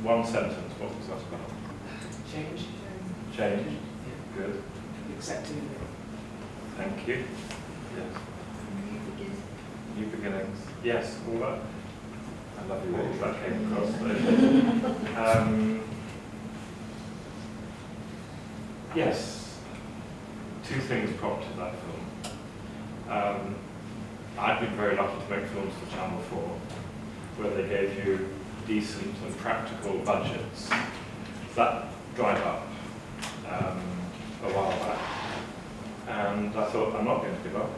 one sentence, what was that about? Change. Change. Yeah. Good. Accepting it. Thank you. Yes. New beginning. New beginnings. Yes, all that. I love you all. That came across. Yes. Two things prompted that film. I've been very lucky to make films for Channel 4, where they gave you decent and practical budgets. That dried up a while back. And I thought, I'm not going to give up.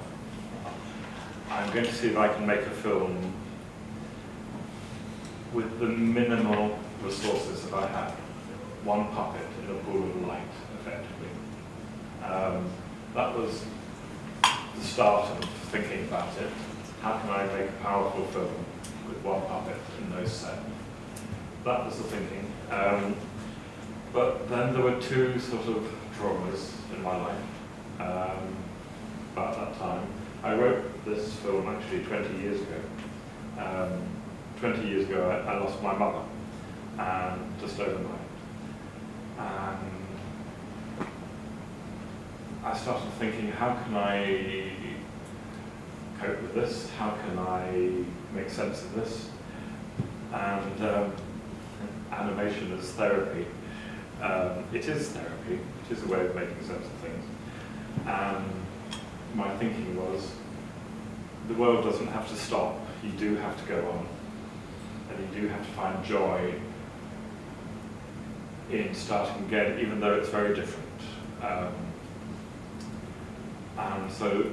I'm going to see if I can make a film with the minimal resources that I have. One puppet in a pool of light, effectively. That was the start of thinking about it. How can I make a powerful film with one puppet and no set? That was the thinking. But then there were two sort of traumas in my life about that time. I wrote this film actually 20 years ago. 20 years ago I lost my mother, just overnight. And I started thinking, how can I cope with this? How can I make sense of this? And animation is therapy. It is therapy. It is a way of making sense of things. And my thinking was, the world doesn't have to stop. You do have to go on. And you do have to find joy in starting again, even though it's very different. And so,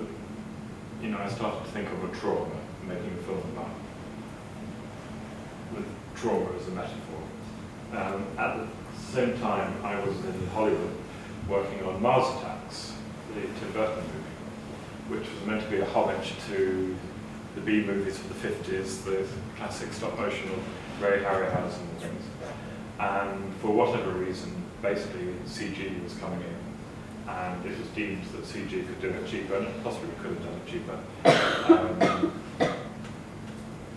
you know, I started to think of a trauma, making a film about, with trauma as a metaphor. At the same time, I was in Hollywood working on Mars Attacks, the Tim Burton movie, which was meant to be a homage to the B movies of the 50s, the classic stop-motion of Ray Harryhausen and things. And for whatever reason, basically CG was coming in. And it was deemed that CG could do it cheaper, and it possibly could have done it cheaper.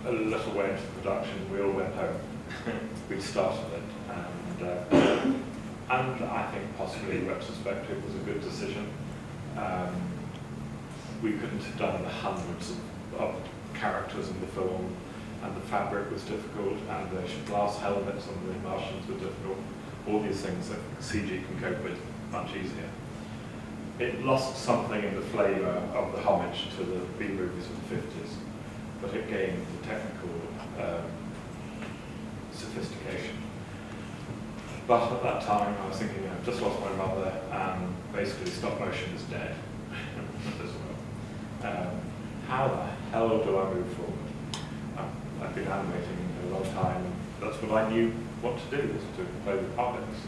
A little way into the production, we all went home. We'd started it, and I think possibly in retrospect it was a good decision. We couldn't have done the hundreds of characters in the film, and the fabric was difficult, and the glass helmets on the Martians were difficult. All these things that CG can cope with much easier. It lost something in the flavour of the homage to the B movies of the 50s, but it gained the technical sophistication. But at that time, I was thinking, I've just lost my mother, and basically stop motion is dead as well. How the hell do I move forward? I've been animating a long time, and that's what I knew what to do, was to play with puppets,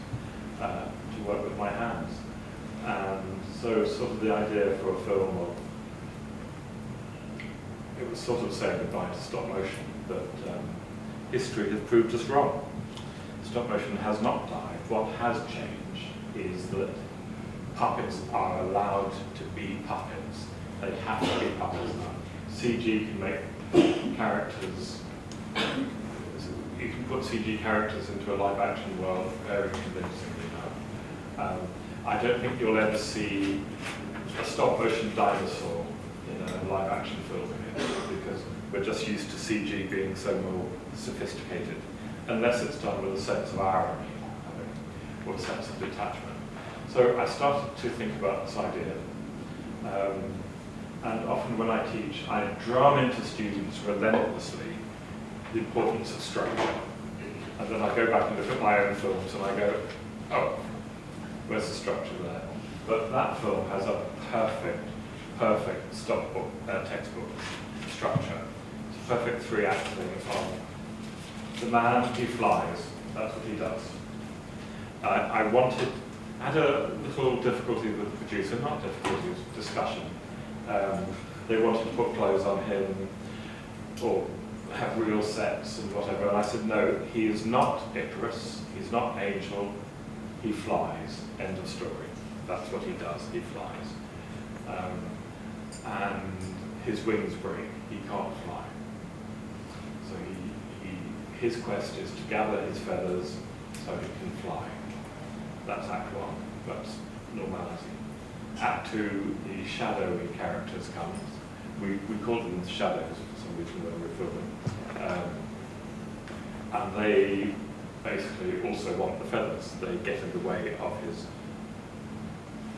to work with my hands. And so sort of the idea for a film of, it was sort of saying goodbye to stop motion, but history has proved us wrong. Stop motion has not died. What has changed is that puppets are allowed to be puppets. They have to be puppets now. CG can make characters, you can put CG characters into a live action world very convincingly now. I don't think you'll ever see a stop motion dinosaur in a live action film again, because we're just used to CG being so more sophisticated, unless it's done with a sense of irony, I think, or a sense of detachment. So I started to think about this idea, and often when I teach, I drum into students relentlessly the importance of structure. And then I go back and look at my own films and I go, oh, where's the structure there? But that film has a perfect textbook structure. It's a perfect three-act thing of the man, he flies, that's what he does. I had a little difficulty with the producer, not difficulty, it was discussion. They wanted to put clothes on him, or have real sets and whatever, and I said, no, he is not Icarus, he's not Angel, he flies, end of story. That's what he does, he flies. And his wings break, he can't fly. So his quest is to gather his feathers so he can fly. That's Act 1, that's normality. Act 2, the shadowy characters comes. We called them shadows for some reason when we were filming. And they basically also want the feathers. They get in the way of his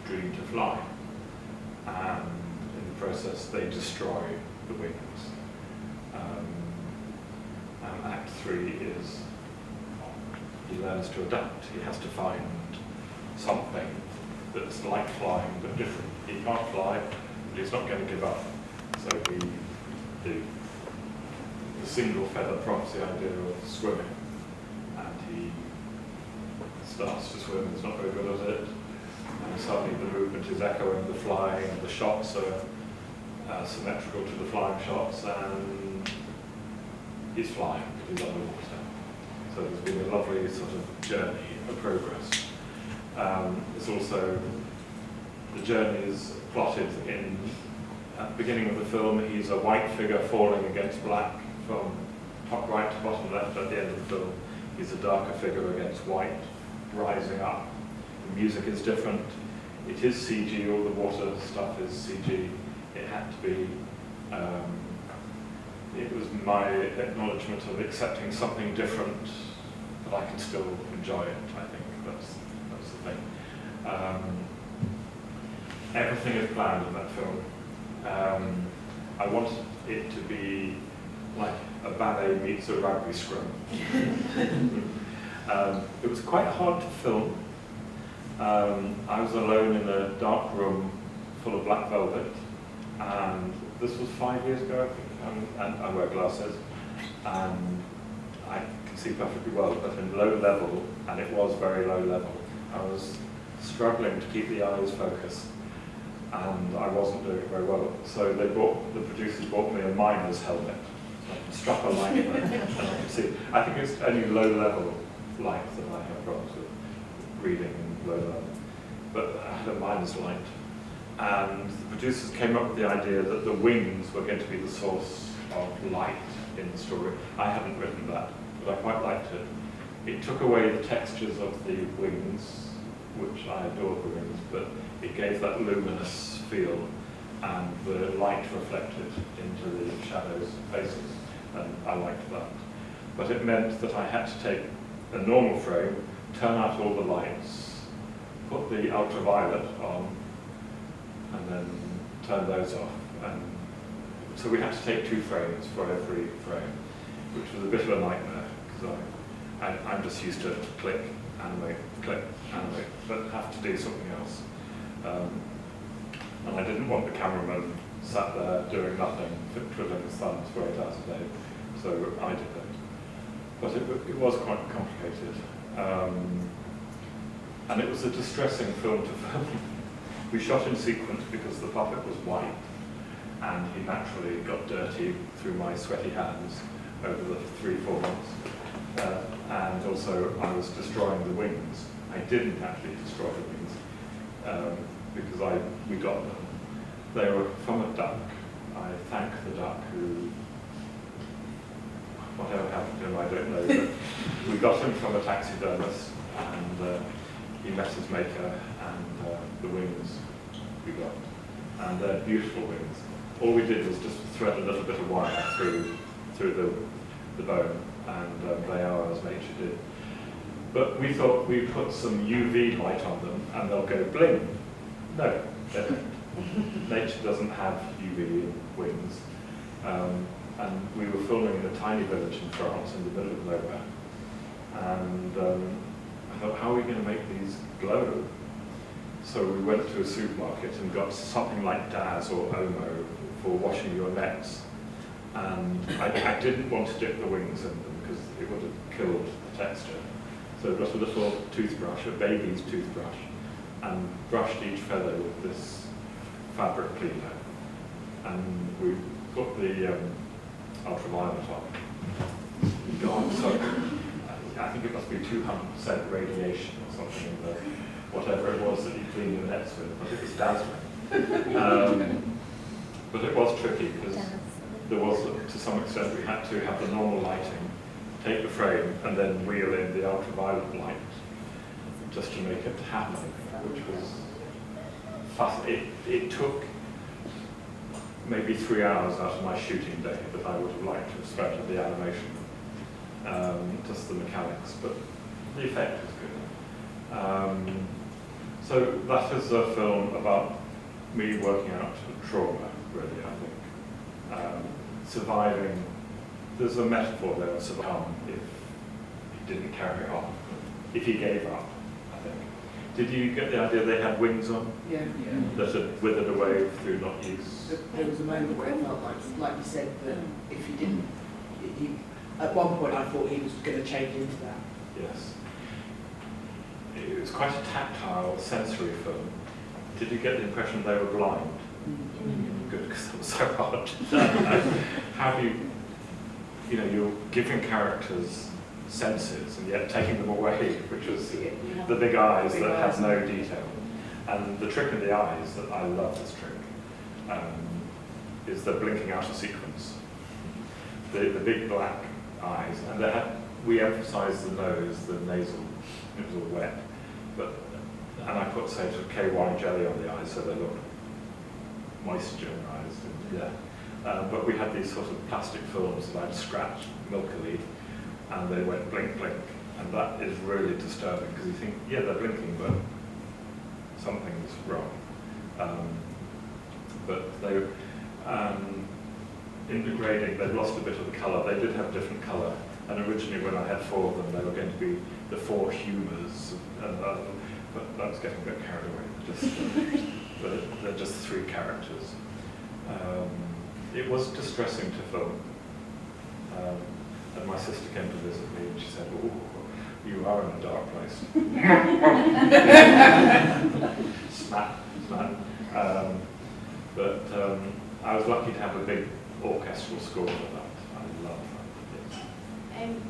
dream to fly. And in the process, they destroy the wings. And Act 3 is he learns to adapt. He has to find something that's like flying but different. He can't fly, but he's not going to give up. So the single feather prompts the idea of swimming, and he starts to swim. He's not very good at it, and suddenly the movement is echoing the flying, and the shots are symmetrical to the flying shots, and he's flying, but he's underwater. So there's been a lovely sort of journey of progress. There's also, the journey is plotted in, at the beginning of the film, he's a white figure falling against black from top right to bottom left. At the end of the film, he's a darker figure against white, rising up. The music is different. It is CG, all the water stuff is CG. It had to be, it was my acknowledgement of accepting something different, but I can still enjoy it, I think. That's the thing. Everything is planned in that film. I wanted it to be like a ballet meets a rugby scrum. It was quite hard to film. I was alone in a dark room full of black velvet, and this was 5 years ago, I think, and I wear glasses, and I can see perfectly well, but in low level, and it was very low level, I was struggling to keep the eyes focused, and I wasn't doing it very well. So the producers bought me a miner's helmet. So I could strap a light in it, and I could see. I think it's only low level light that I have problems with reading in low level. But I had a miner's light. And the producers came up with the idea that the wings were going to be the source of light in the story. I hadn't written that, but I quite liked it. It took away the textures of the wings, which I adore the wings, but it gave that luminous feel, and the light reflected into the shadows' faces, and I liked that. But it meant that I had to take a normal frame, turn out all the lights, put the ultraviolet on, and then turn those off. And so we had to take 2 frames for every frame, which was a bit of a nightmare, because I'm just used to click, animate, but have to do something else. And I didn't want the cameraman sat there doing nothing, twiddling his thumbs for 8 hours a day, so I did it. But it was quite complicated. And it was a distressing film to film. We shot in sequence because the puppet was white, and he naturally got dirty through my sweaty hands over the 3-4 months. And also I was destroying the wings. I didn't actually destroy the wings because we got them. They were from a duck. I thank the duck who, whatever happened to him, I don't know, but we got him from a taxidermist, and he met his maker, and the wings we got. And they're beautiful wings. All we did was just thread a little bit of wire through the bone, and they are as nature did. But we thought we'd put some UV light on them and they'll go bling. No, they don't. Nature doesn't have UV wings. And we were filming in a tiny village in France in the middle of nowhere. And I thought, how are we going to make these glow? So we went to a supermarket and got something like Daz or Omo for washing your nets. And I didn't want to dip the wings in them because it would have killed the texture. So I got a little toothbrush, a baby's toothbrush, and brushed each feather with this fabric cleaner. And we put the ultraviolet on. God, so I think it must be 200% radiation or something in the whatever it was that you clean your nets with, but it was dazzling. But it was tricky because there was, to some extent, we had to have the normal lighting, take the frame and then wheel in the ultraviolet light just to make it happen, which was fascinating. It took maybe 3 hours out of my shooting day that I would have liked to have spent on the animation, just the mechanics, but the effect was good. So that is a film about me working out trauma, really, I think. Surviving, there's a metaphor there of survival if he didn't carry on, if he gave up, I think. Did you get the idea they had wings on? Yeah. That had withered away through not use? There was a moment where it felt like you said, that if he didn't, at one point I thought he was going to change into that. Yes. It was quite a tactile, sensory film. Did you get the impression they were blind? Good, because it was so hard. How do you know, you're giving characters senses and yet taking them away, which was the big eyes that had no detail. And the trick in the eyes, that I love this trick, is the blinking out of sequence. The big black eyes, and we emphasised the nose, the nasal, it was all wet, and I put, say, sort of KY jelly on the eyes so they look moisturised. But we had these sort of plastic films that I'd scratched milkily, and they went blink, blink, and that is really disturbing because you think, yeah, they're blinking, but something's wrong. But they, in the grading, they lost a bit of the colour. They did have different colour, and originally when I had 4 of them, they were going to be the 4 humours, but that was getting a bit carried away. But they're just 3 characters. It was distressing to film. And my sister came to visit me and she said, "Oh, you are in a dark place." Smack. But I was lucky to have a big orchestral score for that. I love that. Yes.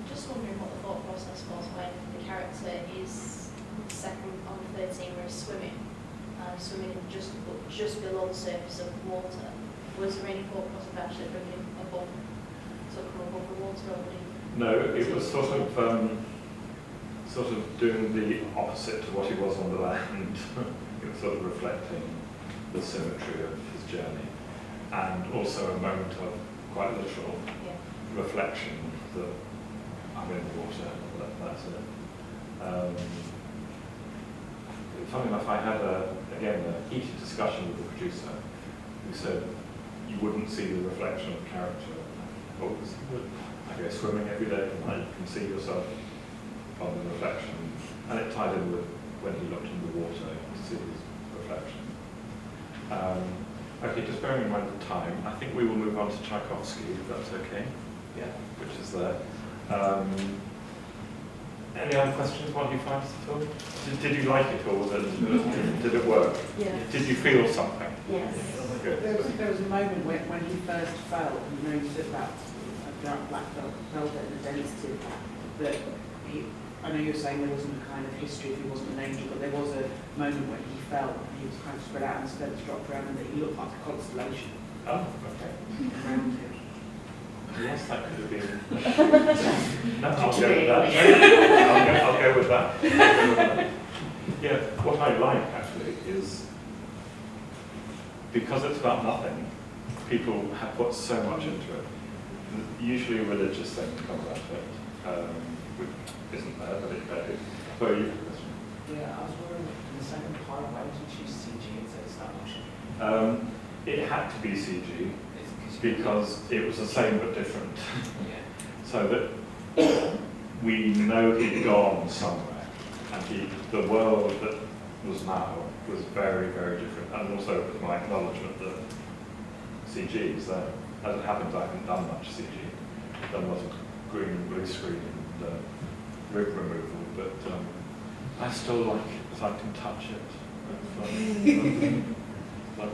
Just wondering what the thought process was when the character is second on 13 where he's swimming just below the surface of the water. Was there any thought process of actually bringing him above, sort of come above the water, or would he? No, it was sort of doing the opposite to what he was on the land. It was sort of reflecting the symmetry of his journey, and also a moment of quite literal reflection that I'm in the water. That's it. Funny enough, I had a heated discussion with the producer, who said you wouldn't see the reflection of character. Oh, I go swimming every day at night, you can see yourself on the reflection. And it tied in with when he looked in the water to see his reflection. Okay, just bearing in mind the time, I think we will move on to Tchaikovsky, if that's okay. Yeah, which is there. Any other questions while you find the film? Did you like it, or did it work? Yeah. Did you feel something? Yes. Good. There was a moment when he first fell, you said about a dark black velvet and the density of that I know you're saying there wasn't a kind of history if he wasn't an angel, but there was a moment when he fell and he was kind of spread out and his feathers dropped around and that he looked like a constellation Oh, okay. around him. Yes, that could have been. No, I'll go with that. I'll go with that. Yeah, what I like actually is because it's about nothing, people have put so much into it. Usually a religious thing comes out of it, which isn't there, but it's better. So you have a question? Yeah, I was wondering in the second part, why did you choose CG instead of stop motion? It had to be CG because it was the same but different. Yeah. So that we know he'd gone somewhere, and the world that was now was very, very different. And also it was my acknowledgement that CG is there. As it happens, I haven't done much CG. I've done lots of green and blue screen and rib removal, but I still like it because I can touch it. But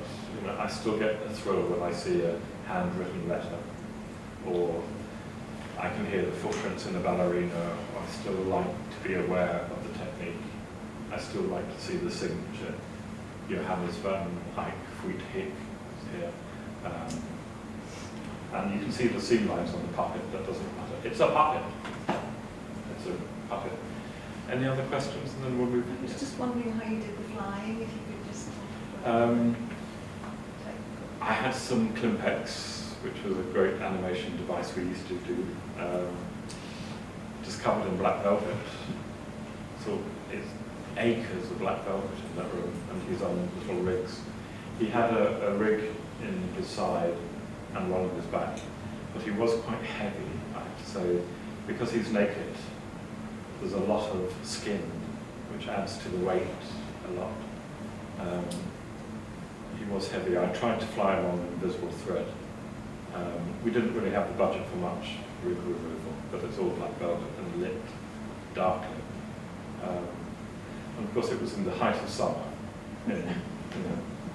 I still get a thrill when I see a handwritten letter, or I can hear the footprints in the ballerina. I still like to be aware of the technique. I still like to see the signature. Johannes van Eyck, Friedrich here. And you can see the seam lines on the puppet. That doesn't matter. It's a puppet. Any other questions, and then we'll move. I was just wondering how you did the flying, if you could just talk Um, about I had some Klimpex, which was a great animation device we used to do, just covered in black velvet. So it's acres of black velvet in that room, and he's on little rigs. He had a rig in his side and one on his back, but he was quite heavy, I have to say, because he's naked. There's a lot of skin, which adds to the weight a lot. He was heavy. I tried to fly him on invisible thread. We didn't really have the budget for much rig removal, but it's all black velvet and lit darkly. And of course it was in the height of summer in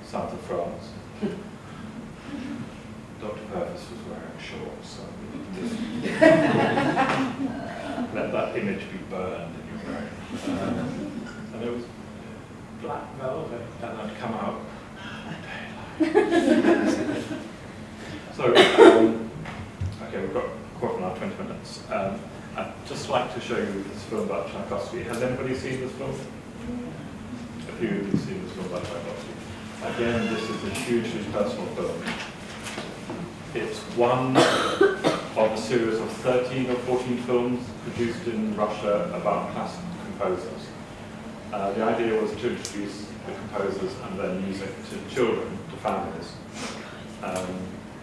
south of France. Dr. Purvis was wearing shorts, so let that image be burned in your brain. And it was black velvet, and I'd come out daylight. So, okay, we've got a quarter of an hour, 20 minutes. I'd just like to show you this film about Tchaikovsky. Has anybody seen this film? A few of you have seen this film about Tchaikovsky. Again, this is a hugely personal film. It's one of a series of 13 or 14 films produced in Russia about classical composers. The idea was to introduce the composers and their music to children, to families.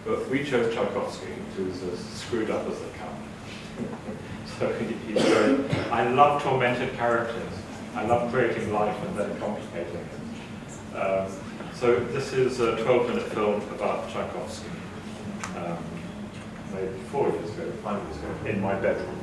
But we chose Tchaikovsky, who's as screwed up as they come. So he's very, I love tormented characters. I love creating life and then complicating it. So this is a 12-minute film about Tchaikovsky. Maybe 4 years ago, 5 years ago, in my bedroom.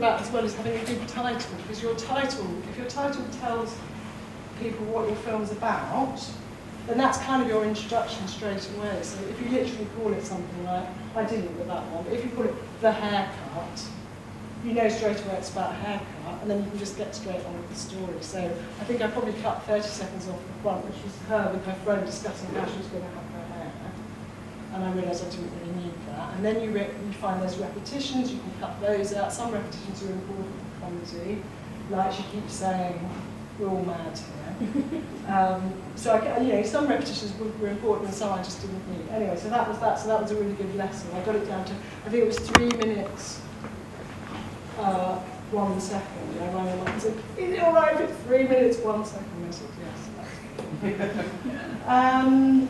As well as having a good title, because your title, if your title tells people what your film's about, then that's kind of your introduction straight away. So if you literally call it something like, I didn't with that one, but if you call it The Haircut, you know straight away it's about a haircut, and then you can just get straight on with the story. So I think I probably cut 30 seconds off the front, which was her with her friend discussing how she was going to have her hair. And I realised I didn't really need that. And then you find there's repetitions, you can cut those out. Some repetitions are important for comedy, like she keeps saying, we're all mad here. So some repetitions were important and some I just didn't need. Anyway, so that was that. So that was a really good lesson. I got it down to, I think it was 3 minutes, 1 second. I rang him up and said, is it all right if it's 3 minutes, 1 second? I said, yes, that's good.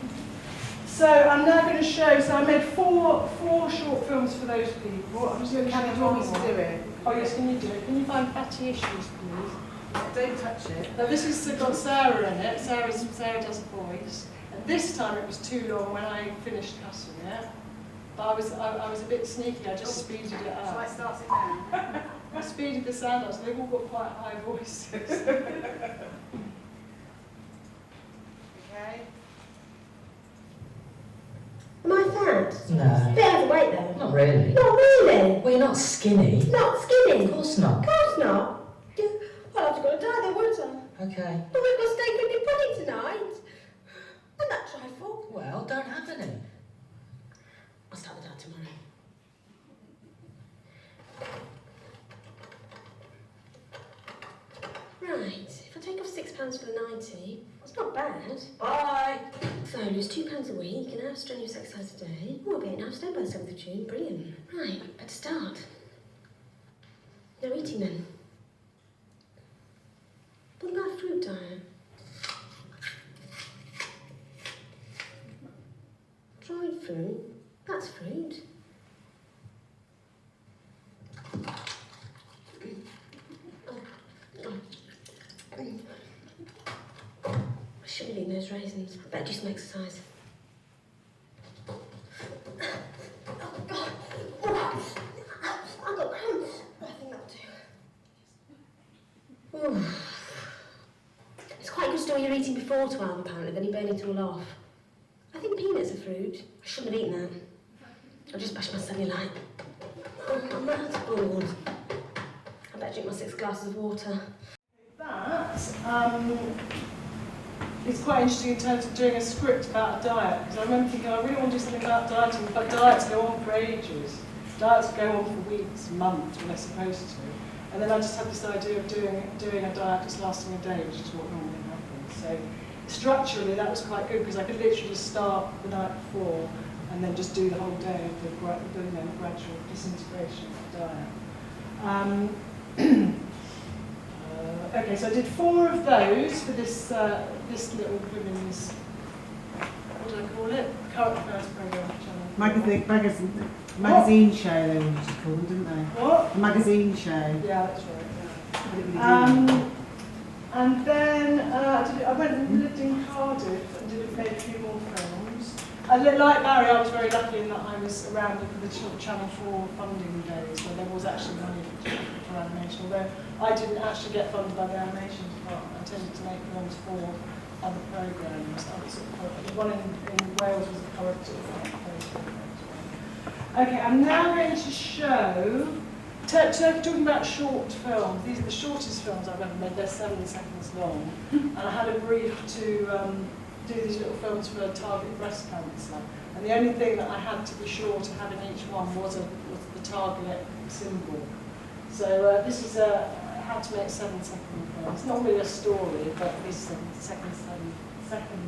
So I'm now going to show, so I made four short films for those people. I'm just going to Can you want me to do it? Oh yes, can you do it? Can you find Fatty Issues, please? Don't touch it. Now this has got Sarah in it. Sarah does a voice. And this time it was too long when I finished cutting it. But I was a bit sneaky, I just speeded it up. Shall I start it now? I speeded the sound up, so they've all got quite high voices. Okay. Am I fat? No. Bit overweight though. Not really. Not really? Well, you're not skinny. Not skinny? Of course not. Of course not. Well, I've got to die then, won't I? Okay. But we've got steak and pudding tonight. And that trifle. Well, don't have any. tomorrow. Right, if I take off £6 for the 90, that's not bad. Bye! So I lose £2 a week and have strenuous exercise a day. Oh, I'll be 8.5 stone by the 7th of June. Brilliant. Right, better start. No eating then. What about a fruit diet? Dried fruit? That's fruit. I shouldn't have eaten those raisins. I better do some exercise. Oh, God. Oh, I've got cramps. I think that'll do. Ooh. It's quite good to know what you're eating before 12, apparently, then you burn it all off. I think peanuts are fruit. I shouldn't have eaten that. I'll just bash my cellulite. Oh, I'm mad bored. I better drink my 6 glasses of water. That is quite interesting in terms of doing a script about a diet, because I remember thinking I really want to do something about dieting, but diets go on for ages. Diets go on for weeks, months, when they're supposed to. And then I just had this idea of doing a diet that's lasting a day, which is what normally happens. So structurally that was quite good, because I could literally just start the night before and then just do the whole day of the gradual disintegration of the diet. Okay, so I did 4 of those for this this little women's, what do I call it? Current affairs programme channel. Magazine show they wanted to call them, didn't they? What? A magazine show. Yeah, that's right. And then I went and lived in Cardiff and made a few more films. Like Barry, I was very lucky in that I was around for the Channel 4 funding days, where there was actually money for animation, although I didn't actually get funded by the animation department. I tended to make films for other programmes. The one in Wales was a current sort of program. Okay, I'm now going to show, talking about short films. These are the shortest films I've ever made. They're 7 seconds long. And I had a brief to do these little films for target breast cancer. And the only thing that I had to be sure to have in each one was the target symbol. So this is how to make 7-second films. It's not really a story, but this is a 7-second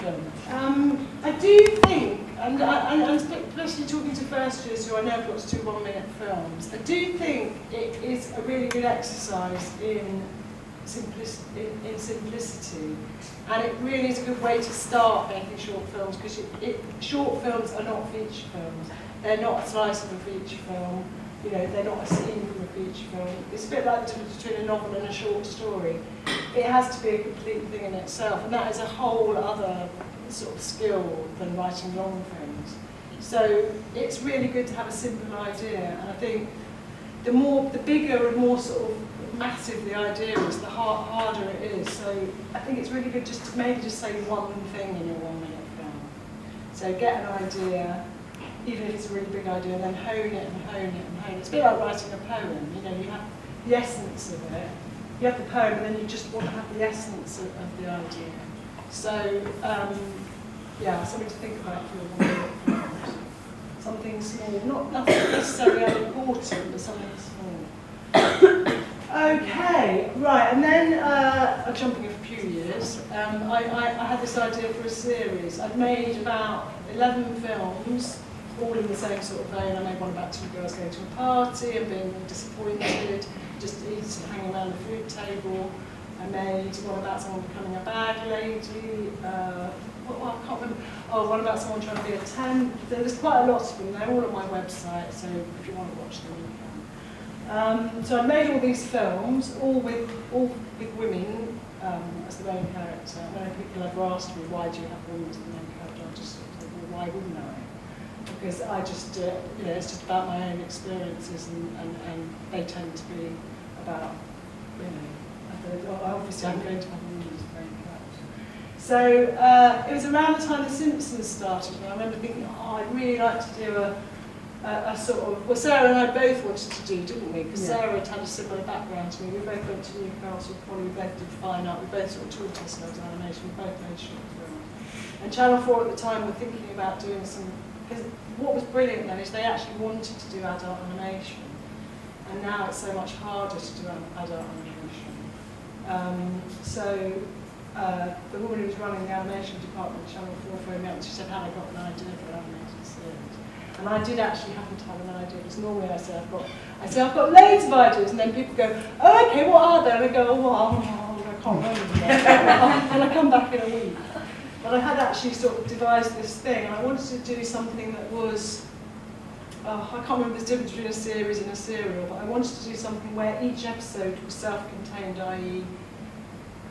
film. I do think, and especially talking to first years who I know have got to do 1-minute films, I do think it is a really good exercise in simplicity, and it really is a good way to start making short films, because short films are not feature films. They're not a slice of a feature film. You know, they're not a scene from a feature film. It's a bit like the difference between a novel and a short story. It has to be a complete thing in itself, and that is a whole other sort of skill than writing long films. So it's really good to have a simple idea, and I think the bigger and more sort of massive the idea is, the harder it is. So I think it's really good just to maybe just say one thing in your 1-minute film. So get an idea, even if it's a really big idea, and then hone it and hone it and hone it. It's a bit like writing a poem. You know, you have the essence of it. You have the poem, and then you just want to have the essence of the idea. So, yeah, something to think about for your 1-minute films. Something small, nothing necessarily unimportant, but something small. Okay, right, and then jumping a few years, I had this idea for a series. I'd made about 11 films, all in the same sort of vein. I made one about 2 girls going to a party and being disappointed, just hanging around the food table. I made one about someone becoming a bag lady. I can't remember. Oh, one about someone trying to be a temp. There's quite a lot of them. They're all on my website, so if you want to watch them, you can. So I made all these films, all with women as the main character. I know people have asked me, why do you have women as the main character? I just thought, well, why wouldn't I? Because I just, you know, it's just about my own experiences, and they tend to be about, you know, obviously I'm going to have a woman as the main character. So it was around the time The Simpsons started, and I remember thinking, oh, I'd really like to do a sort of, well, Sarah and I both wanted to do, didn't we? Because Sarah had a similar background to me. We both went to Newcastle Poly, we both did fine art, we both sort of taught ourselves animation, we both made short films. And Channel 4 at the time were thinking about doing some because what was brilliant then is they actually wanted to do adult animation, and now it's so much harder to do adult animation. The woman who was running the animation department at Channel 4 phoned me up and she said, "Hannah, I got an idea for an animated series." And I did actually happen to have an idea, because normally I say I've got loads of ideas, and then people go, "Oh, okay, what are they?" And I go, "Oh, well, I can't remember them." And I come back in a week. But I had actually sort of devised this thing, and I wanted to do something that was, I can't remember the difference between a series and a serial, but I wanted to do something where each episode was self-contained, i.e.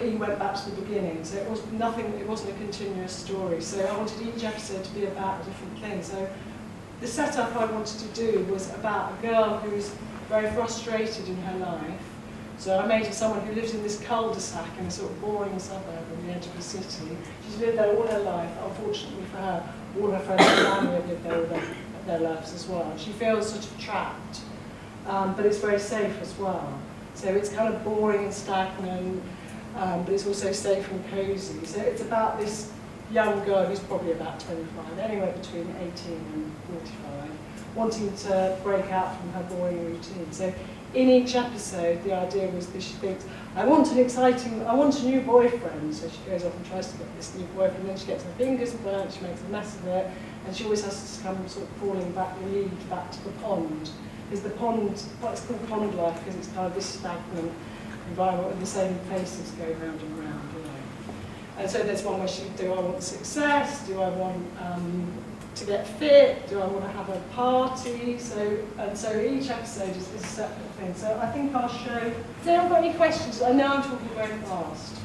you went back to the beginning, so it wasn't a continuous story. So I wanted each episode to be about a different thing. So the setup I wanted to do was about a girl who's very frustrated in her life. So I made her someone who lives in this cul-de-sac in a sort of boring suburb on the edge of the city. She's lived there all her life. Unfortunately for her, all her friends and family have lived there all their lives as well. She feels sort of trapped, but it's very safe as well. So it's kind of boring and stagnant, but it's also safe and cosy. So it's about this young girl who's probably about 25, anywhere between 18 and 45, wanting to break out from her boring routine. So in each episode, the idea was that she thinks, I want a new boyfriend. So she goes off and tries to get this new boyfriend, and then she gets her fingers burnt, she makes a mess of it, and she always has to come sort of falling back, relieved back to the pond. Because the pond, well, it's called pond life, because it's kind of this stagnant environment where the same faces go round and round, you know. And so there's one where she, do I want success? Do I want to get fit? Do I want to have a party? So each episode is a separate thing. So I think I'll show. Has anyone got any questions? I know I'm talking very fast.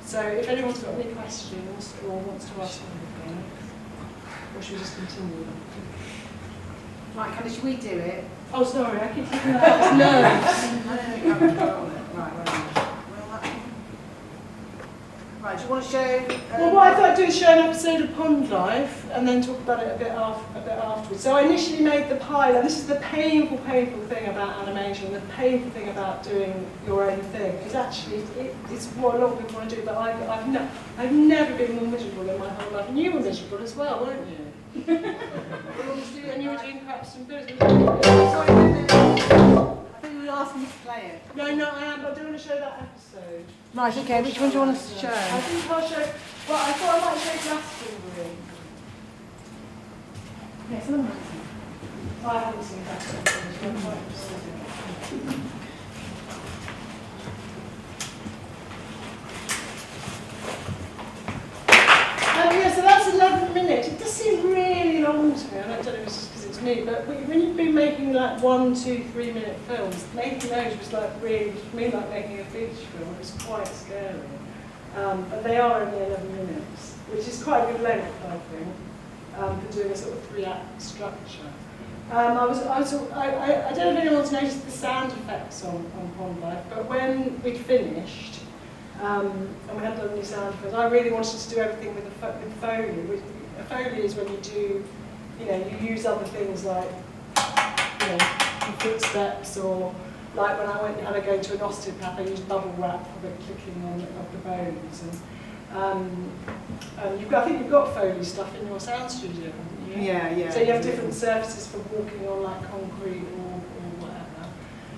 So if anyone's got any questions or wants to ask anything, or should we just continue? Right, Candice, should we do it? Oh, sorry, I keep thinking that. No. I don't think I can control it. Right, do you want to show? Well, what I thought I'd do is show an episode of Pond Life and then talk about it a bit afterwards. So I initially made the pilot. This is the painful thing about animation, the painful thing about doing your own thing. Is actually, it's what a lot of people want to do, but I've never been more miserable in my whole life. And you were miserable as well, weren't you? And you were doing perhaps some good. Sorry, I think you were asking me to play it. No, I am, but I do want to show that episode. Right, okay, which one do you want us to show? I think I'll show, well, I thought I might show Glastonbury. Yes, I'm I haven't seen Glastonbury, so I'm quite interested. Yeah, so that's 11 minutes. It does seem really long to me. I don't know if it's just because it's me, but when you've been making like 1, 2, 3 minute films, making those was like really, for me, like making a feature film. It was quite scary. But they are only 11 minutes, which is quite a good length, I think, for doing a sort of 3-act structure. I don't know if anyone's noticed the sound effects on Pond Life, but when we'd finished, and we hadn't done any sound effects, I really wanted to do everything with Foley. A Foley is when you do, you use other things like, footsteps, or like when I went and had a go to an osteopath, I used bubble wrap for the clicking of the bones. And I think you've got Foley stuff in your sound studio, haven't you? Yeah. So you have different surfaces for walking on, like concrete or whatever.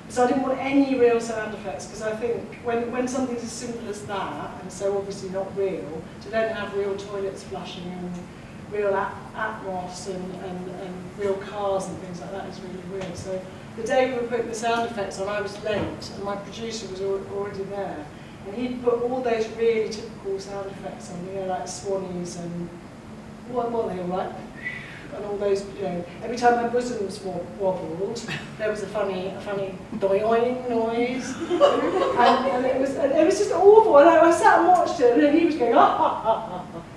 So I didn't want any real sound effects, because I think when something's as simple as that, and so obviously not real, to then have real toilets flushing and real atmos and real cars and things like that is really weird. So the day we were putting the sound effects on, I was late, and my producer was already there. And he'd put all those really typical sound effects on, like swannies and what were they all like? And all those, every time my bosoms wobbled, there was a funny doing noise, and it was just awful. And I sat and watched it, and then he was going,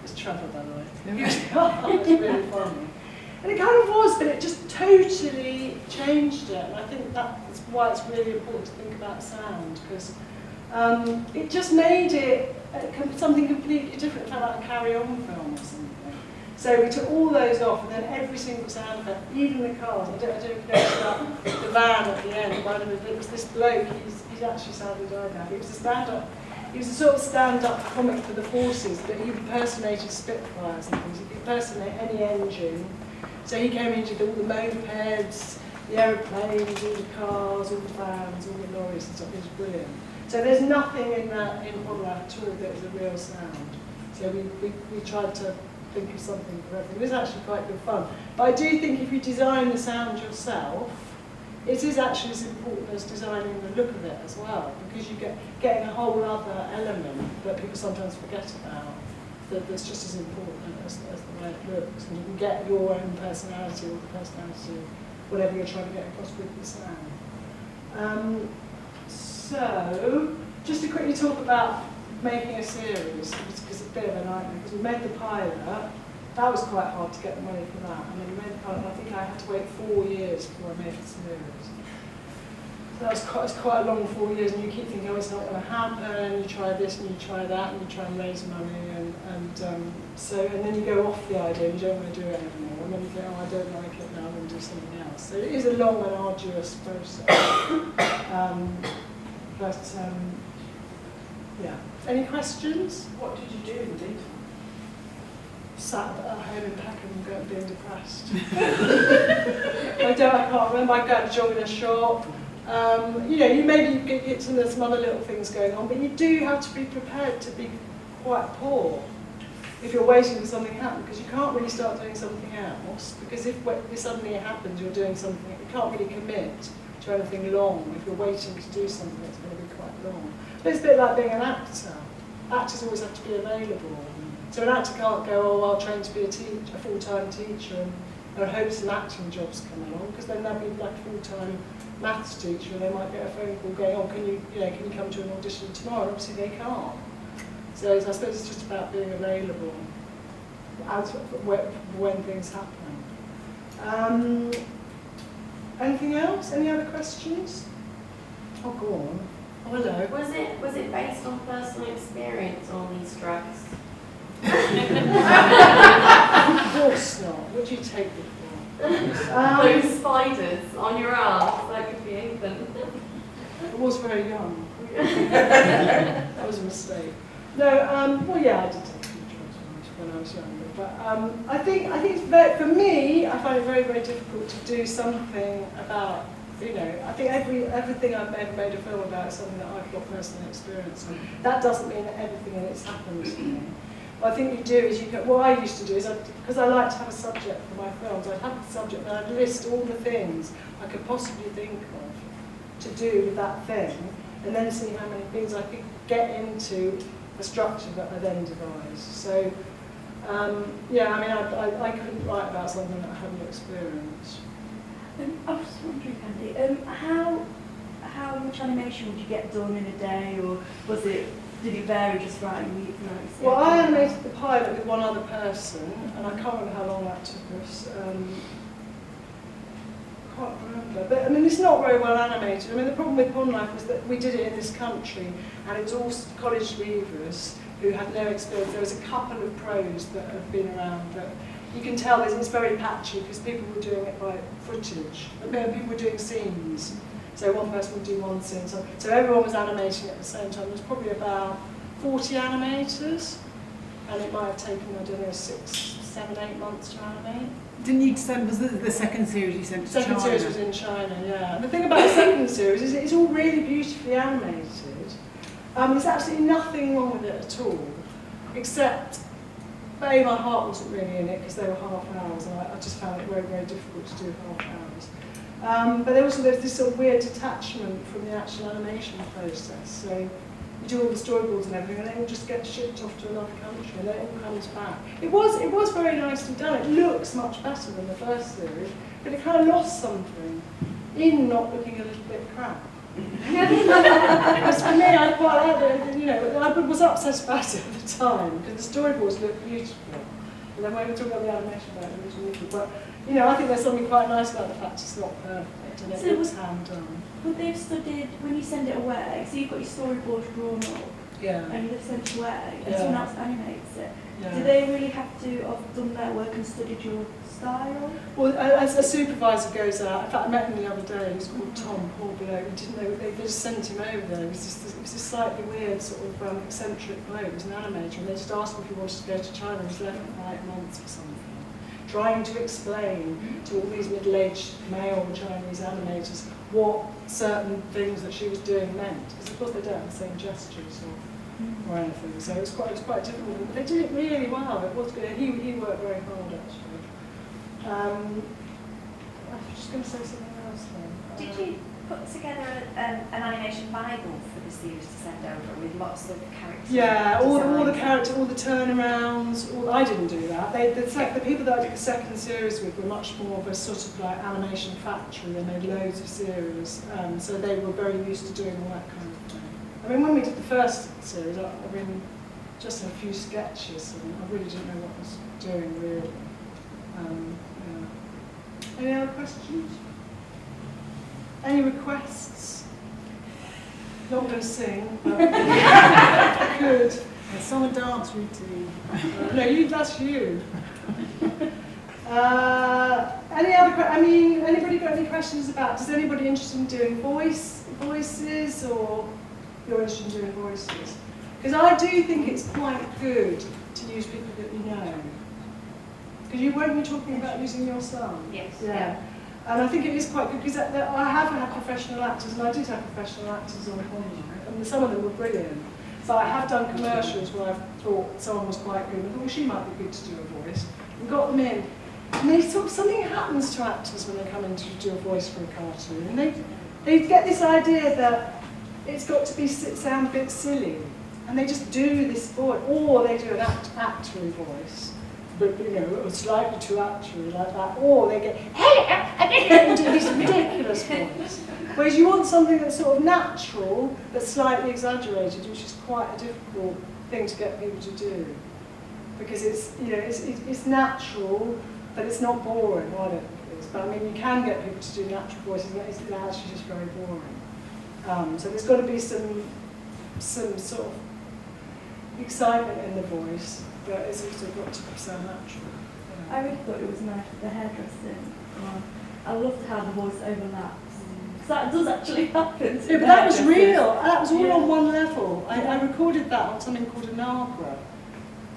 It's Trevor, by the way. He was going, it's really funny. And it kind of was, but it just totally changed it. And I think that's why it's really important to think about sound, because it just made it something completely different. It felt like a carry-on film or something. So we took all those off, and then every single sound effect, even the cars. I don't know if you noticed about the van at the end. It was this bloke. He's actually sadly died now. He was a stand-up He was a sort of stand-up comic for the forces, but he impersonated Spitfires and things. He could impersonate any engine. So he came into all the mopeds, the aeroplanes, all the cars, all the vans, all the lorries and stuff. It was brilliant. So there's nothing in Podlife at all that is a real sound. So we tried to think of something for everything. It was actually quite good fun. But I do think if you design the sound yourself, it is actually as important as designing the look of it as well, because you get getting a whole other element that people sometimes forget about, that's just as important as the way it looks. And you can get your own personality, or the personality, whatever you're trying to get across with the sound. So, just to quickly talk about making a series, because it's a bit of a nightmare, because we made the pilot. That was quite hard to get the money for that. And then we made the pilot, and I think I had to wait 4 years before I made the series. So that was quite a long 4 years, and you keep thinking, oh, it's not going to happen, and you try this and you try that, and you try and raise money, and then you go off the idea, and you don't want to do it anymore, and then you think, oh, I don't like it now, I'm going to do something else. So it is a long and arduous process. Yeah. Any questions? What did you do in the daytime? Sat at home in Peckham and being depressed. I can't remember. I go to jog in a shop. You know, you get some other little things going on, but you do have to be prepared to be quite poor if you're waiting for something to happen, because you can't really start doing something else, because if suddenly it happens, you're doing something, you can't really commit to anything long. If you're waiting to do something, it's going to be quite long. But it's a bit like being an actor. Actors always have to be available. So an actor can't go, oh, I'll train to be a full-time teacher and hope some acting jobs come along, because then they'll be like a full-time maths teacher, and they might get a phone call going, oh, can you come to an audition tomorrow? And obviously they can't. So I suppose it's just about being available when things happen. Anything else? Any other questions? Oh, go on. Oh, hello. Was it based on personal experience, all these drugs? Of course not. What do you take it for? Those spiders on your arm, that could be anything. I was very young. That was a mistake. No, well, yeah, I did take a few drugs when I was younger. But I think it's very, for me, I find it very, very difficult to do something about, you know, I think everything I've ever made a film about is something that I've got personal experience in. That doesn't mean that everything in it's happened to me. What I think you do is what I used to do is, because I like to have a subject for my films, I'd have a subject and I'd list all the things I could possibly think of to do with that thing, and then see how many things I could get into a structure that I then devised. So, yeah, I mean, I couldn't write about something that I hadn't experienced. I was just wondering, Andy, how much animation would you get done in a day, or did it vary just right? Well, I animated the pilot with one other person, and I can't remember how long that took us. Can't remember, but I mean, it's not very well animated. I mean, the problem with Podlife was that we did it in this country, and it was all college leavers who had no experience. There was a couple of pros that have been around, but you can tell it's very patchy because people were doing it by footage. People were doing scenes. So one person would do one scene. So everyone was animating at the same time. There was probably about 40 animators, and it might have taken, I don't know, 6, 7, 8 months to animate. Didn't you send, was the second series you sent to China? Second series was in China, yeah. And the thing about the second series is it's all really beautifully animated. There's absolutely nothing wrong with it at all, except my heart wasn't really in it because they were half hours, and I just found it very, very difficult to do half hours. But there's this sort of weird detachment from the actual animation process. So you do all the storyboards and everything, and then it just gets shipped off to another country, and then it all comes back. It was very nicely done. It looks much better than the first series, but it kind of lost something in not looking a little bit crap. As for me, I quite like it. You know, I was upset about it at the time because the storyboards looked beautiful, and then when we talk about the animation about it, it was beautiful. But you know, I think there's something quite nice about the fact it's not perfect and it looks hand done. Would they have studied when you send it away? So you've got your storyboard drawn up, Yeah. and they've sent it away, and Yeah. someone else animates it. Yeah. Do Do they really have to have done their work and studied your style? Well, as a supervisor goes out, in fact I met him the other day, he's called Tom, poor bloke, he didn't know, they just sent him over there, he was this slightly weird sort of eccentric bloke, he was an animator, and they just asked him if he wanted to go to China, he was there for 5 months or something, trying to explain to all these middle-aged male Chinese animators what certain things that she was doing meant, because of course they don't have the same gestures or anything, so it was quite difficult, but they did it really well, it was good, and he worked very hard actually. I was just going to say something else then. Did you put together an animation Bible for the series to send over with lots of characters? Yeah, all the characters, all the turnarounds. I didn't do that. The people that I did the second series with were much more of a sort of like animation factory. They made loads of series, so they were very used to doing all that kind of thing. I mean, when we did the first series, I mean, just a few sketches, and I really didn't know what I was doing really. Yeah. Any other questions? Any requests? Not going to sing, but I could. There's some dance routine. No, that's you. Any other? I mean, anybody got any questions about? Is anybody interested in doing voices, or you're interested in doing voices? Because I do think it's quite good to use people that you know. Because weren't you talking about using your son? Yes. Yeah. And I think it is quite good because I have had professional actors, and I did have professional actors on contract, and some of them were brilliant. So I have done commercials where I've thought someone was quite good, and I thought, well, she might be good to do a voice, and got them in. And they sort of, something happens to actors when they come in to do a voice for a cartoon, and they get this idea that it's got to sound a bit silly, and they just do this voice, or they do an actory voice. But you know, slightly too actually like that, or they get and do this ridiculous voice. Whereas you want something that's sort of natural but slightly exaggerated, which is quite a difficult thing to get people to do, because it's it's natural, but it's not boring. Well, I don't think it is, but I mean you can get people to do natural voices, and it's actually just very boring. So there's got to be some sort of excitement in the voice. But it's also got to be so natural. Yeah. I really thought it was nice with the hairdressing. I loved how the voice overlaps. Because that does actually happen. Yeah, but that was real. That was all on one level. I recorded that on something called a Nagra.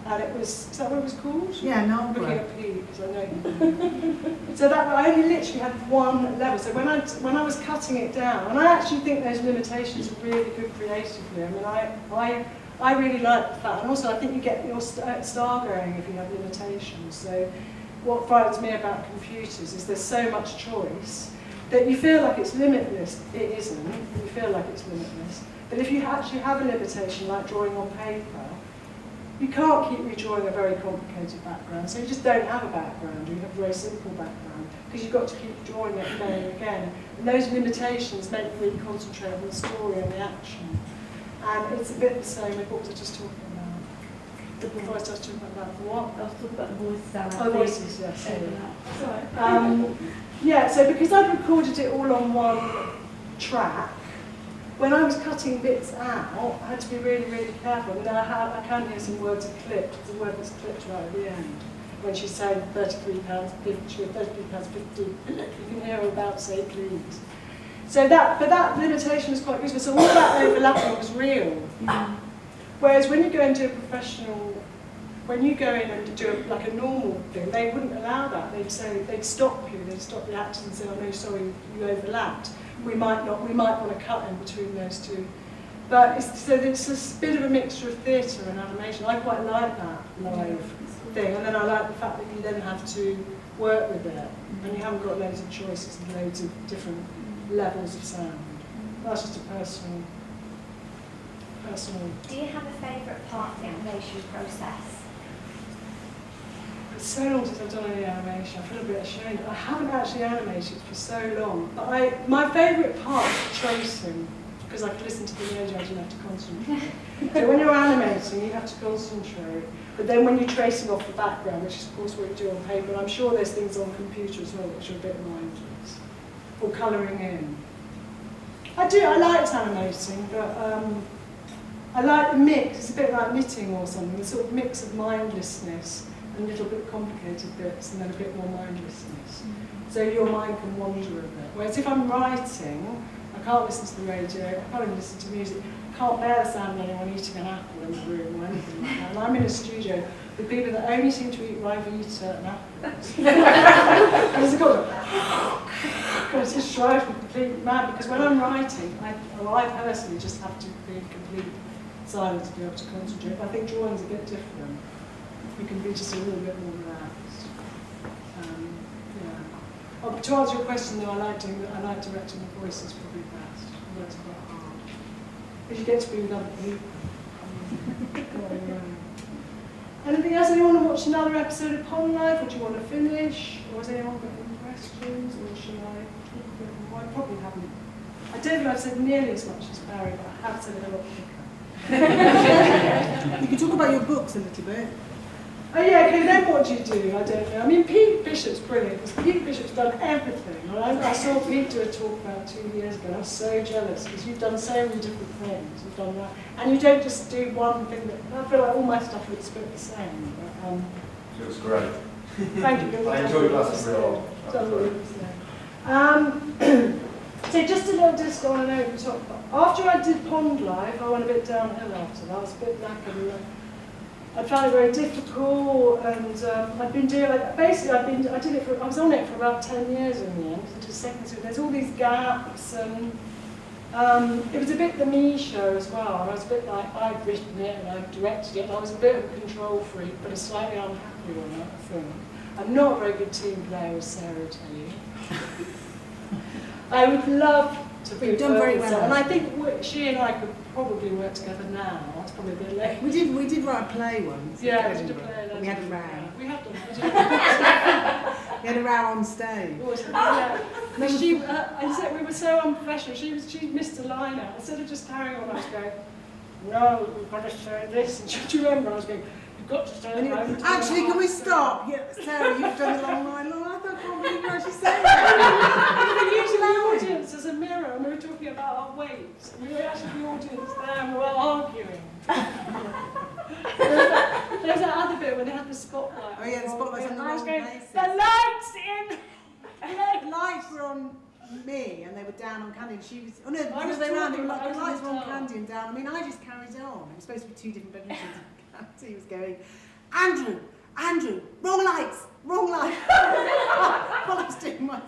And it was, is that what it was called? Yeah, I'm looking Nagra. at Pete because I know. So that I only literally had one level. So when I was cutting it down, and I actually think those limitations are really good creatively. I mean, I really like that, and also I think you get your star going if you have limitations. So what frightens me about computers is there's so much choice that you feel like it's limitless. It isn't. You feel like it's limitless. But if you actually have a limitation, like drawing on paper, you can't keep redrawing a very complicated background, so you just don't have a background, you have a very simple background, because you've got to keep drawing it again and again. And those limitations make you really concentrate on the story and the action. And it's a bit the same with what was I just talking about? Before I started talking about what? I was talking about the voices. Oh, voices, yes. Sorry. Yeah, so because I'd recorded it all on one track, when I was cutting bits out, I had to be really, really careful. I mean, I can hear some words are clipped. There's a word that's clipped right at the end. When she's saying £33.50, you can hear her about to say please. So that limitation was quite useful. So all that overlapping was real. Mm-hmm. Whereas when you go into a professional, when you go in and do like a normal thing, they wouldn't allow that. They'd stop you. They'd stop the actors and say, "Oh no, sorry, you overlapped. We might want to cut in between those two." But it's a bit of a mixture of theatre and animation. I quite like that live thing, and then I like the fact that you then have to work with it, and you haven't got loads of choices and loads of different levels of sound. That's just a personal. Do you have a favourite part of the animation process? It's so long since I've done any animation, I feel a bit ashamed. I haven't actually animated for so long, but my favourite part is tracing, because I could listen to the radio, I didn't have to concentrate. So when you're animating, you have to concentrate, but then when you're tracing off the background, which is of course what you do on paper, and I'm sure there's things on computer as well which are a bit mindless, or colouring in. I liked animating, but I like the mix. It's a bit like knitting or something. The sort of mix of mindlessness and a little bit complicated bits, and then a bit more mindlessness. So your mind can wander a bit. Whereas if I'm writing, I can't listen to the radio. I can't even listen to music. I can't bear the sound of anyone eating an apple in the room or anything like that. And I'm in a studio with people that only seem to eat Rivita and apples. And it's God, it just drives me completely mad, because when I'm writing, I personally just have to be in complete silence to be able to concentrate. I think drawing's a bit different. You can be just a little bit more relaxed. Yeah. Oh, to answer your question though, I like directing the voices probably best. That's quite hard. Because you get to be with other people. Anything else? Anyone want to watch another episode of Pond Life, or do you want to finish? Or has anyone got any questions, or shall I talk a bit more? I probably haven't. I don't think I've said nearly as much as Barry, but I have said it a lot quicker. You can talk about your books a little bit. Oh yeah, okay, then what do you do? I don't know. I mean, Pete Bishop's brilliant, because Pete Bishop's done everything. I saw Pete do a talk about 2 years ago. I was so jealous, because you've done so many different things. You've done that. And you don't just do one thing. I feel like all my stuff looks a bit the same. But, it was great. thank you. I enjoyed last real So just a little disco on a note we talked about. After I did Pond Life, I went a bit downhill after that. I was a bit knackered. I found it very difficult, and I've been doing like basically I was on it for about 10 years in the end. Into second season, there's all these gaps, and it was a bit the me show as well. I was a bit like I've written it and I've directed it. And I was a bit of a control freak, but a slightly unhappy one, I think. I'm not a very good team player, as Sarah will tell you. I would love to be done very well, and I think she and I could probably work together now. That's probably a bit late. We did write a play once. Yeah, we did a play. We had a row. Yeah, we have done. We had a row on stage. Yeah. We were so unprofessional. She missed a line out. Instead of just carrying on, I was going, no, we've got to say this. And do you remember? I was going, you've got to say that. Actually, can we stop? Yeah, Sarah, you've done the long line. I can't believe you actually said that. We were using the audience as a mirror, and we were talking about our weights. And we were actually the audience there, and we were arguing. There's that other bit when they had the spotlight. Oh yeah, the spotlight's on the wrong places. The lights in! The lights were on me, and they were down on Candy, and she was... Oh no, because they ran, they were like, the lights were on Candy and down. I mean, I just carried on. It was supposed to be 2 different bedrooms. Candy was going, Andrew, wrong lights! While I was doing my...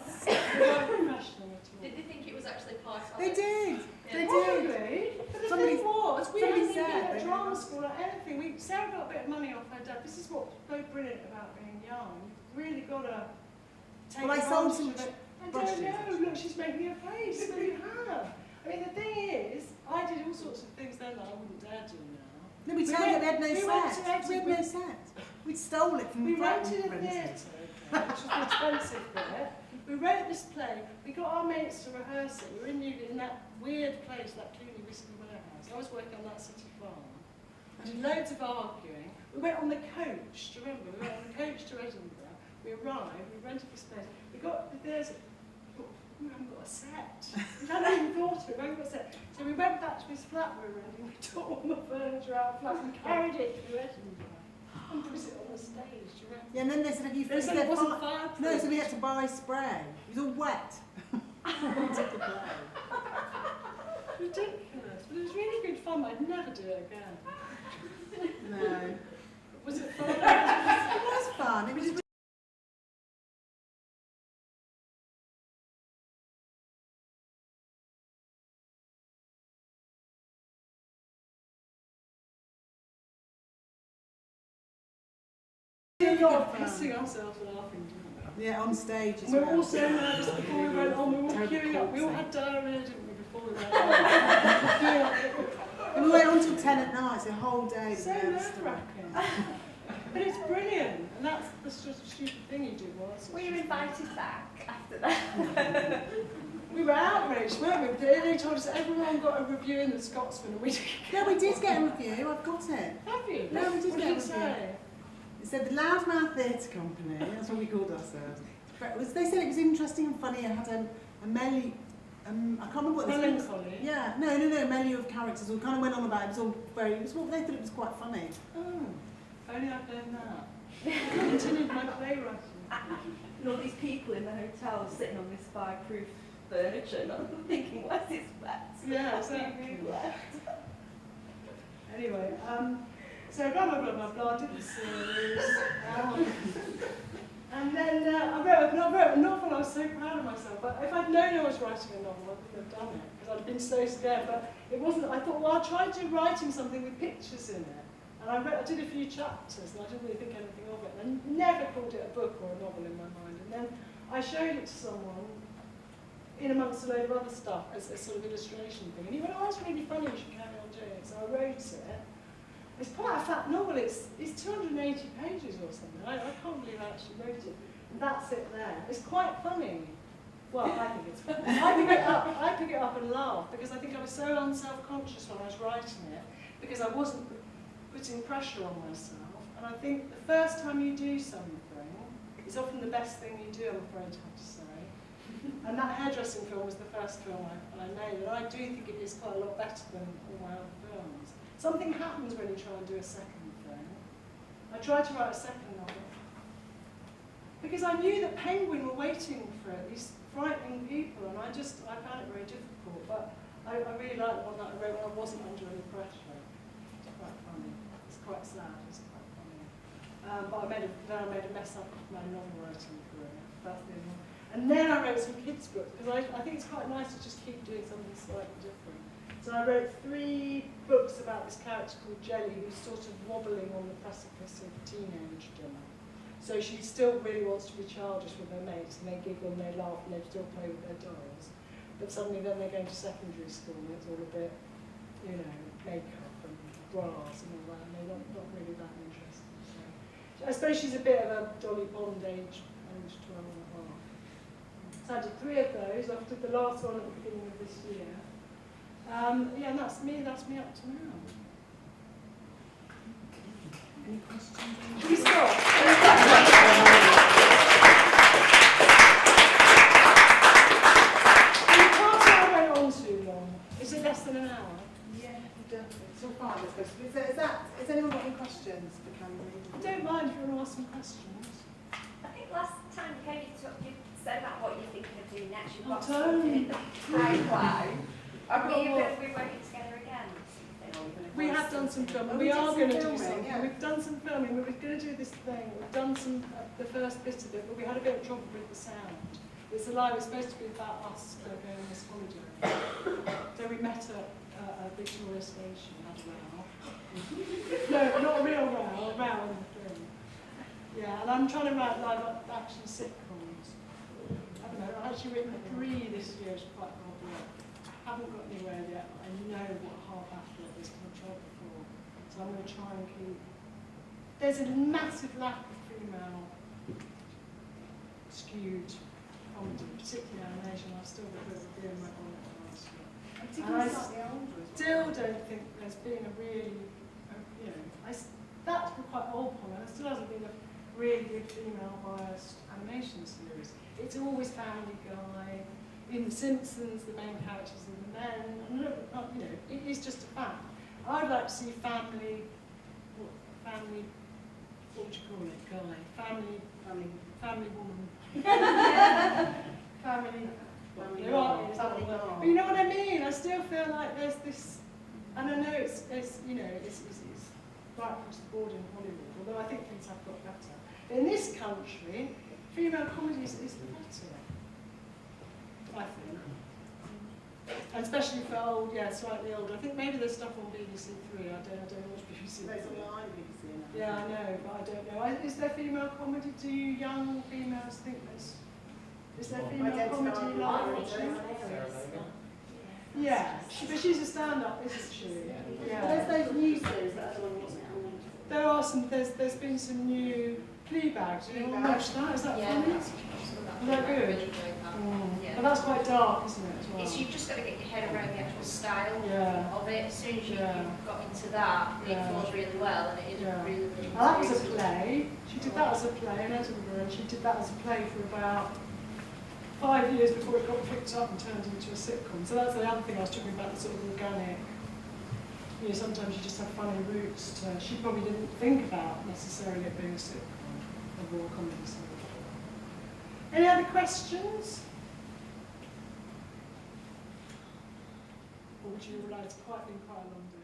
Did they think it was actually part of They it? did. They did. Probably. But the Somebody- thing was, we somebody hadn't been said at they drama didn't. school or anything. Sarah got a bit of money off her dad. This is what's so brilliant about being young. You've really got to take Well, I sold some advantage of it. I brushes. don't know. Look, she's making a face. But you have. I mean, the thing is, I did all sorts of things then that I wouldn't dare do now. No, we told you we had no we went to set. We had no set. We stole it from We the rented a rented. theatre, which was the expensive bit. We wrote this play. We got our mates to rehearse it. We were in Newgate, in that weird place, that Clooney Whiskey Warehouse. I was working on that city farm. We did loads of arguing. We went on the coach, do you remember? We went on the coach to Edinburgh. We arrived, we rented this place. We got the theatre. We haven't got a set. We hadn't even thought of it, we haven't got a set. So we went back to his flat we were renting, we took all the furniture out of the flat and carried it through Edinburgh and put it on the stage, do you remember? Yeah, and then they said, They said it wasn't fireproof. No, so we had to buy spray. It was all wet. Ridiculous. But it was really good fun, but I'd never do it again. No. Was it fun? It was fun. It was just We got pissing ourselves laughing, didn't we? yeah, on stage as We were well. all so nervous before we went on. We were all Terrible queuing up. We all corpsing. had diarrhea, didn't we, before we went on? And we went on till 10 at night, so the whole day. So nerve-wracking. But it's brilliant, and that's the sort of stupid thing you do. Were you invited back after that? We were outraged, weren't we? They told us everyone got a review in the Scotsman, and we didn't. Yeah, we did get a review. I've got it. Have you? No, we did What get a did it review. say? It said the Loudmouth Theatre Company, that's what we called ourselves. They said it was interesting and funny. It had a I can't remember what this was. Melancholy? Yeah, no, many of characters all kind of went on about it. It was all very, it was what they thought it was quite funny. Oh, if only I'd known that. I continued my playwriting. And all these people in the hotel sitting on this fireproof furniture, and I'm thinking, where's this wet? Yeah, exactly. Anyway, so blah, blah, blah, blah, blah, I did the series. And then I wrote a novel. I was so proud of myself. But if I'd known I was writing a novel, I couldn't have done it, because I'd been so scared. But it wasn't, I thought, well, I'll try writing something with pictures in it. And I did a few chapters, and I didn't really think anything of it. And I never called it a book or a novel in my mind. And then I showed it to someone, in amongst a load of other stuff, as a sort of illustration thing. And he went, oh, that's really funny, you should carry on doing it. So I wrote it. It's quite a fat novel, it's 280 pages or something. I can't believe I actually wrote it. And that's it there. It's quite funny. Well, I think it's funny. I pick it up and laugh, because I think I was so unself-conscious when I was writing it, because I wasn't putting pressure on myself. And I think the first time you do something, it's often the best thing you do, I'm afraid to have to say. And that hairdressing film was the first film I made, and I do think it is quite a lot better than all my other films. Something happens when you try and do a second thing. I tried to write a second novel, because I knew that Penguin were waiting for it, these frightening people, and I found it very difficult, but I really liked the one that I wrote when I wasn't under any pressure. It's quite funny. It's quite sad, it's quite funny. But I made a mess up of my novel writing career. That's the only one. And then I wrote some kids' books, because I think it's quite nice to just keep doing something slightly different. So I wrote 3 books about this character called Jelly, who's sort of wobbling on the precipice of teenagedom. So she still really wants to be childish with her mates, and they giggle and they laugh and they still play with their dolls. But suddenly then they're going to secondary school and it's all a bit, you know, makeup and bras and all that, and they're not really that interested. So I suppose she's a bit of a Dolly Bond age 12 and a half. So I did 3 of those. I did the last one at the beginning of this year. Yeah, and that's me up to now. Any questions? Should we stop? You can't say I went on too long. Is it less than an hour? Yeah, it's all fine. Has anyone got any questions for Cameron? I don't mind if you want to ask some questions. I think last time you came, you said about what you're thinking of doing next. You've Oh, got something in the pipeline. I've got more. We're working together again. We have done some filming. We are going to do something. Yeah. We've done some filming. We were going to do this thing. We've done some the first bit of it, but we had a bit of trouble with the sound. It's alive. It's supposed to be about us going on this holiday. So we met at a Victoria station, had a row. No, not a real row. A row in the film. Yeah, and I'm trying to write live action sitcoms. I don't know. I've actually written 3 this year. It's quite hard work. I haven't got anywhere yet, but I know what hard battle it is, because I've tried before. So I'm going to try and keep... There's a massive lack of female skewed comedy, particularly animation. I've still got a bit of my bonnet last year. And I still don't think there's been a really, you know, that's quite old point. There still hasn't been a really good female biased animation series. It's always Family Guy. In The Simpsons, the main characters are the men. And you know, it is just a fact. I'd like to see family, what do you call it, guy? Family woman. family guy. But you know what I mean? I still feel like there's this, and I know it's you know, it's right across the board in Hollywood, although I think things have got better. But in this country, female comedy is better. I think. And especially for old, slightly older. I think maybe there's stuff on BBC Three. I don't know which BBC. There's online BBC. Yeah, I know, but I don't know. Is there female comedy? Do you young females think there's... Is there female comedy like? Yeah, but she's a stand-up, isn't she? Yeah. But there's those new series that are on what's it called? There are some. There's been some new Fleabags. You know, watch that? Is that funny? Is that good? Yeah. But that's quite dark, isn't it, as well? It's, you've just got to get your head around the actual style Yeah. of it. As soon as you've Yeah. got into that, Yeah. it flows really well, and it is Yeah. really, really Well, that was a good. play. She did that as a play in Edinburgh, and she did that as a play for about 5 years before it got picked up and turned into a sitcom. So that's the other thing I was talking about, the sort of organic. You know, sometimes you just have funny roots to, she probably didn't think about necessarily it being a sitcom, a raw comedy series. Any other questions? Or would you realise it's been quite a long day?